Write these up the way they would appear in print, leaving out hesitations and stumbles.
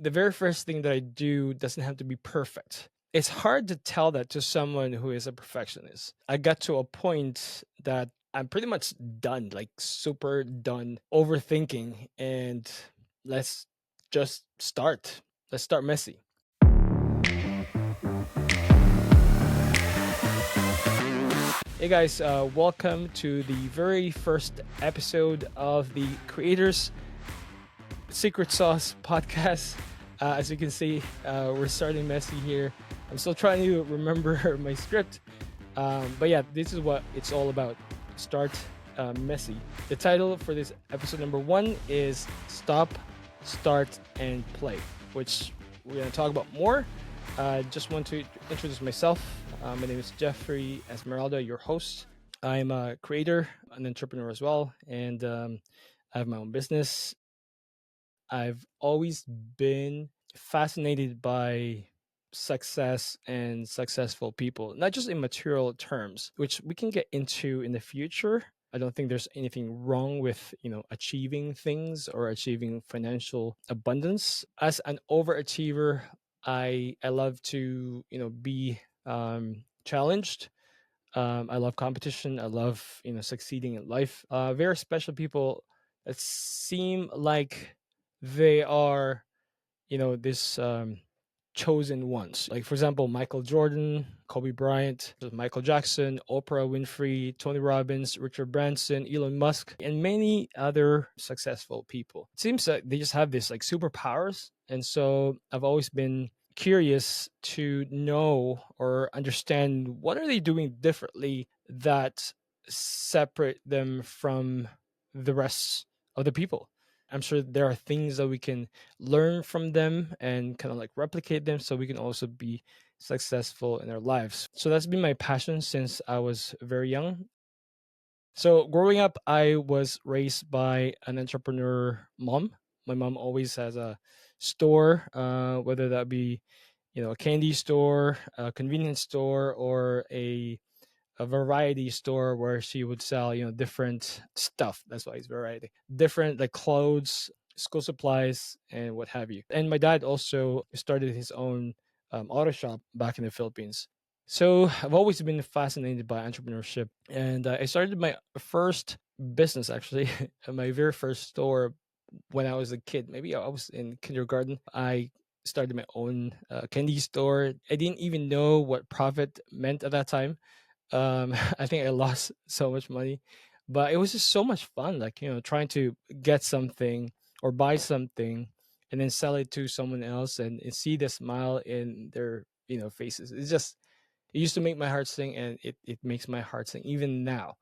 the very first thing that I do doesn't have to be perfect. It's hard to tell that to someone who is a perfectionist. I got to a point that I'm pretty much done, like super done overthinking, and let's just start. Let's start messy. Hey guys, welcome to the very first episode of the Creators Secret Sauce podcast. As you can see, we're starting messy here. I'm still trying to remember my script. But yeah, this is what it's all about. Start messy. The title for this episode number 1 is Stop, Start, and Play, which we're going to talk about more. Just want to introduce myself. My name is Jeffrey Esmeralda, your host. I'm a creator, an entrepreneur as well, and I have my own business. I've always been fascinated by success and successful people, not just in material terms, which we can get into in the future. I don't think there's anything wrong with, achieving things or achieving financial abundance. As an overachiever, I love to, be challenged. I love competition. I love, succeeding in life. Very special people that seem like they are, this chosen ones. Like, for example, Michael Jordan, Kobe Bryant, Michael Jackson, Oprah Winfrey, Tony Robbins, Richard Branson, Elon Musk, and many other successful people. It seems that they just have this like superpowers. And so I've always been curious to know or understand what are they doing differently that separate them from the rest of the people. I'm sure there are things that we can learn from them and kind of like replicate them so we can also be successful in our lives. So that's been my passion since I was very young. So growing up, I was raised by an entrepreneur mom. My mom always has a store, whether that be, a candy store, a convenience store, or a variety store where she would sell, different stuff. That's why it's variety. Different like clothes, school supplies, and what have you. And my dad also started his own auto shop back in the Philippines. So I've always been fascinated by entrepreneurship, and I started my first business actually, my very first store when I was a kid. Maybe I was in kindergarten. I started my own candy store. I didn't even know what profit meant at that time. I think I lost so much money, but it was just so much fun. Like, trying to get something or buy something and then sell it to someone else and see the smile in their, faces. It used to make my heart sing, and it makes my heart sing even now.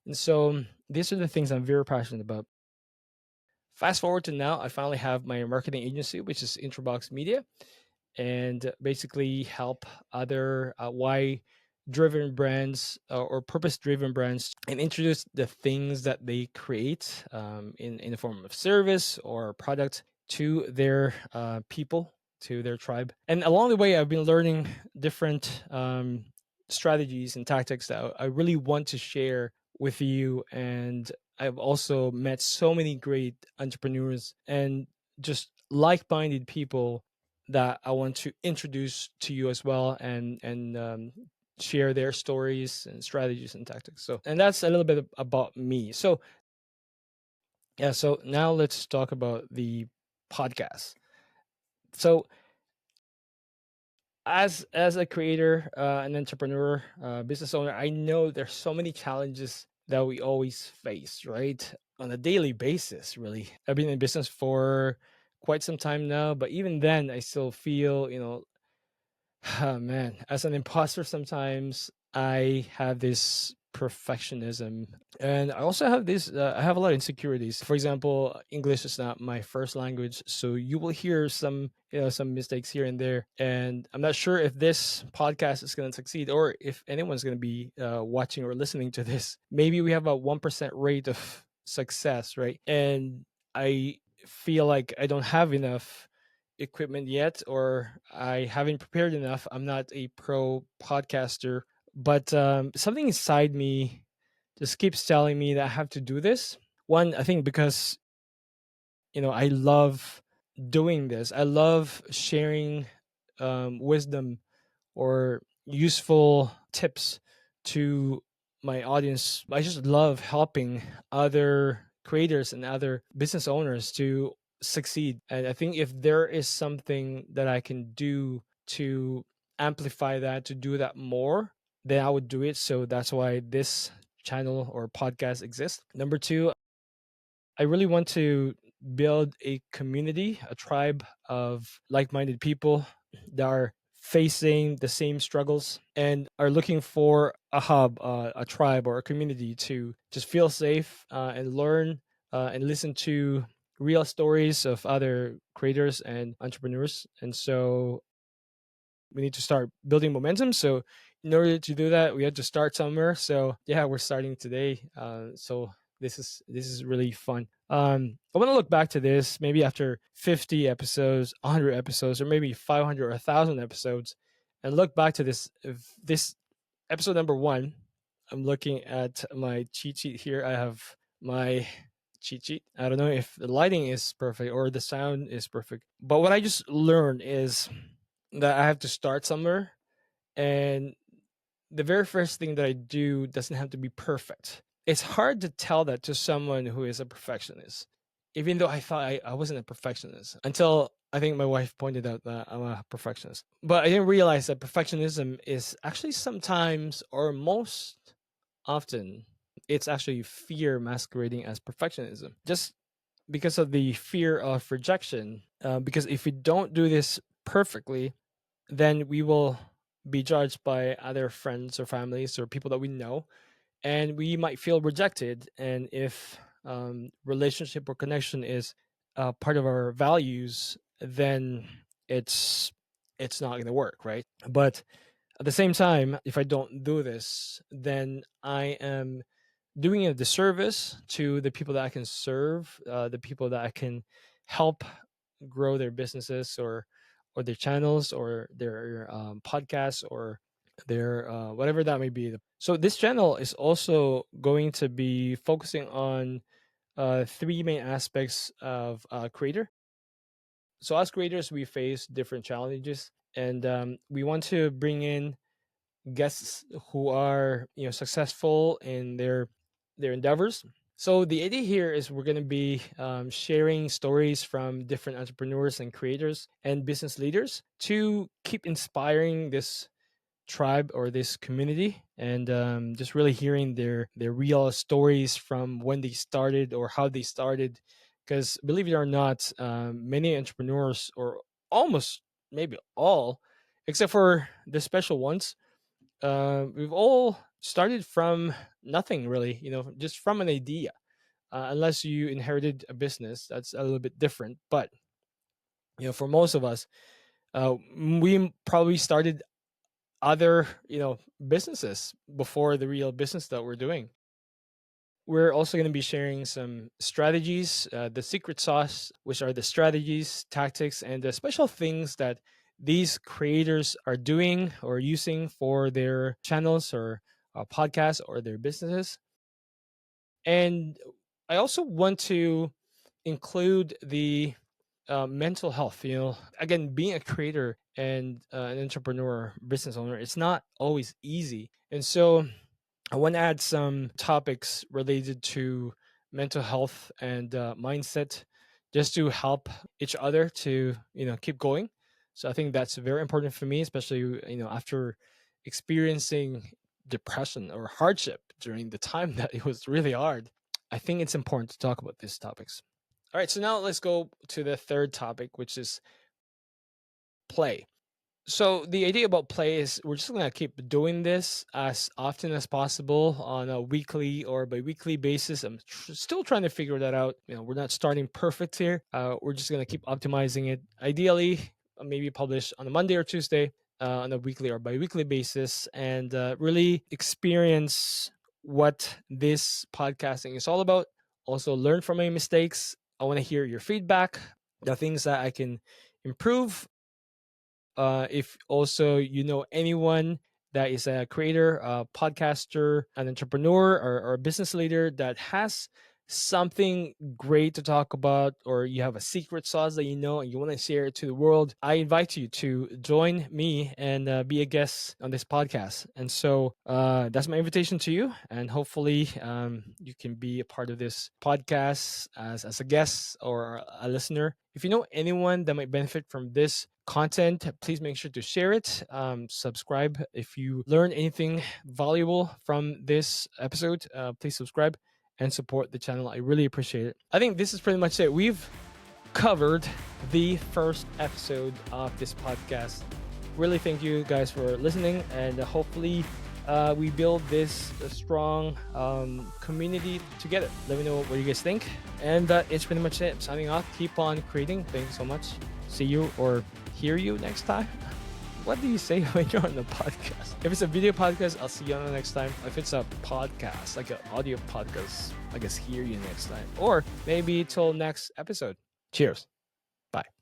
And so these are the things I'm very passionate about. Fast forward to now, I finally have my marketing agency, which is Introbox Media, and basically help other why driven brands or purpose driven brands and introduce the things that they create in the form of service or product to their people, to their tribe. And along the way, I've been learning different strategies and tactics that I really want to share with you. And I've also met so many great entrepreneurs and just like-minded people that I want to introduce to you as well, and share their stories and strategies and tactics. So, and that's a little bit about me. So, yeah. So now let's talk about the podcast. So, as a creator, an entrepreneur, business owner, I know there's so many challenges that we always face, right, on a daily basis. Really, I've been in business for quite some time now, but even then, I still feel, oh, man, as an imposter, sometimes I have this perfectionism, and I also have this. I have a lot of insecurities. For example, English is not my first language, so you will hear some, some mistakes here and there. And I'm not sure if this podcast is going to succeed, or if anyone's going to be watching or listening to this. Maybe we have a 1% rate of success, right? And I feel like I don't have enough equipment yet, or I haven't prepared enough. I'm not a pro podcaster, but something inside me just keeps telling me that I have to do this. One, I think because I love doing this. I love sharing wisdom or useful tips to my audience. I just love helping other creators and other business owners to succeed. And I think if there is something that I can do to amplify that, to do that more, then I would do it. So that's why this channel or podcast exists. Number two, I really want to build a community, a tribe of like minded people that are facing the same struggles and are looking for a hub, a tribe, or a community to just feel safe and learn and listen to real stories of other creators and entrepreneurs. And so we need to start building momentum. So in order to do that, we had to start somewhere. So yeah, we're starting today. So this is really fun. I want to look back to this maybe after 50 episodes, 100 episodes, or maybe 500 or 1,000 episodes, and look back to this episode number one. I'm looking at my cheat sheet here. I have my cheat sheet. I don't know if the lighting is perfect or the sound is perfect, but what I just learned is that I have to start somewhere, and the very first thing that I do doesn't have to be perfect. It's hard to tell that to someone who is a perfectionist, even though I thought I wasn't a perfectionist until I think my wife pointed out that I'm a perfectionist. But I didn't realize that perfectionism is actually sometimes, or most often, it's actually fear masquerading as perfectionism. Just because of the fear of rejection, because if we don't do this perfectly, then we will be judged by other friends or families or people that we know, and we might feel rejected. And if relationship or connection is part of our values, then it's it's not going to work, right? But at the same time, if I don't do this, then I am doing a disservice to the people that I can serve, the people that I can help grow their businesses or their channels or their podcasts or their whatever that may be. So this channel is also going to be focusing on three main aspects of creator. So as creators, we face different challenges, and we want to bring in guests who are successful in their endeavors. So the idea here is we're going to be sharing stories from different entrepreneurs and creators and business leaders to keep inspiring this tribe or this community, and just really hearing their real stories from when they started or how they started. Because believe it or not, many entrepreneurs, or almost maybe all, except for the special ones, we've all started from nothing really, just from an idea. Unless you inherited a business, that's a little bit different. But for most of us, we probably started other businesses before the real business that we're doing. We're also going to be sharing some strategies, the secret sauce, which are the strategies, tactics, and the special things that these creators are doing or using for their channels or podcasts or their businesses. And I also want to include the mental health. Again, being a creator and an entrepreneur, business owner, it's not always easy. And so I want to add some topics related to mental health and mindset, just to help each other to keep going. So I think that's very important for me, especially after experiencing depression or hardship during the time that it was really hard. I think it's important to talk about these topics. All right, so now let's go to the third topic, which is play. So the idea about play is we're just gonna keep doing this as often as possible on a weekly or bi-weekly basis. I'm still trying to figure that out. We're not starting perfect here. We're just gonna keep optimizing it. Ideally, maybe publish on a Monday or Tuesday on a weekly or bi-weekly basis, and really experience what this podcasting is all about. Also, learn from my mistakes. I want to hear your feedback, the things that I can improve. If also anyone that is a creator, a podcaster, an entrepreneur, or a business leader that has something great to talk about, or you have a secret sauce that you know and you want to share it to the world, I invite you to join me and be a guest on this podcast. And so that's my invitation to you. And hopefully you can be a part of this podcast as a guest or a listener. If you know anyone that might benefit from this content, please make sure to share it. Subscribe if you learn anything valuable from this episode. Please subscribe and support the channel. I really appreciate it. I think this is pretty much it. We've covered the first episode of this podcast. Really thank you guys for listening, and hopefully we build this strong community together. Let me know what you guys think. And it's pretty much it. Signing off. Keep on creating. Thank you so much. See you or hear you next time. What do you say when you're on the podcast? If it's a video podcast, I'll see you on the next time. If it's a podcast, like an audio podcast, I guess hear you next time. Or maybe till next episode. Cheers. Bye.